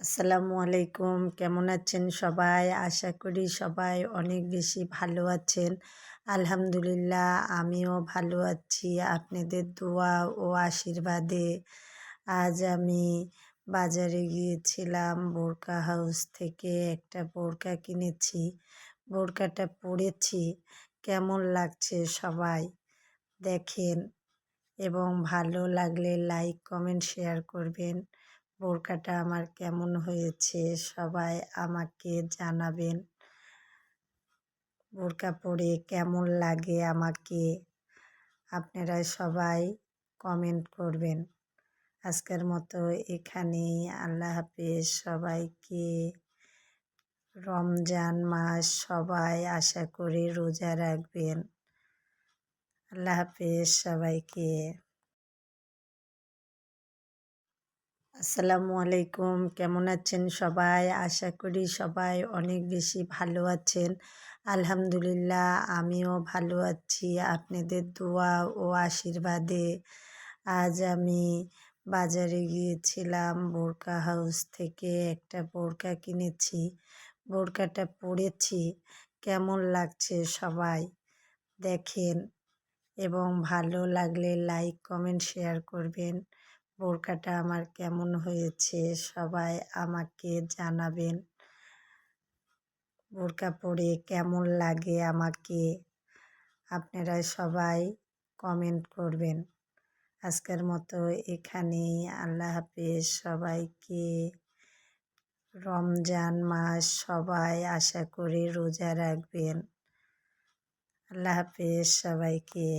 আসসালামু আলাইকুম, কেমন আছেন সবাই? আশা করি সবাই অনেক বেশি ভালো আছেন। আলহামদুলিল্লাহ আমিও ভালো আছি আপনাদের দোয়া ও আশীর্বাদে। আজ আমি বাজারে গিয়েছিলাম, বোরকা হাউস থেকে একটা বোরকা কিনেছি। বোরকাটা পরেছি, কেমন লাগছে সবাই দেখেন এবং ভালো লাগলে লাইক কমেন্ট শেয়ার করবেন। বোরকাটা আমার কেমন হয়েছে সবাই আমাকে জানাবেন। বোরকা পরে কেমন লাগে আমাকে আপনারা সবাই কমেন্ট করবেন। আজকের মতো এখানেই, আল্লাহ হাফেজ সবাইকে। রমজান মাস সবাই আশা করি রোজা রাখবেন। আল্লাহ হাফেজ সবাইকে। আসসালামু আলাইকুম, কেমন আছেন সবাই? আশা করি সবাই অনেক বেশি ভালো আছেন। আলহামদুলিল্লাহ আমিও ভালো আছি আপনাদের দোয়া ও আশীর্বাদে। আজ আমি বাজারে গিয়েছিলাম, বোরকা হাউস থেকে একটা বোরকা কিনেছি। বোরকাটা পরেছি, কেমন লাগছে সবাই দেখেন এবং ভালো লাগলে লাইক কমেন্ট শেয়ার করবেন। বোরকাটা আমার কেমন হয়েছে সবাই আমাকে জানাবেন। বোরকা পরে কেমন লাগে আমাকে আপনারা সবাই কমেন্ট করবেন। আজকের মতো এখানেই, আল্লাহ হাফেজ সবাইকে। রমজান মাস সবাই আশা করি রোজা রাখবেন। আল্লাহ হাফেজ সবাইকে।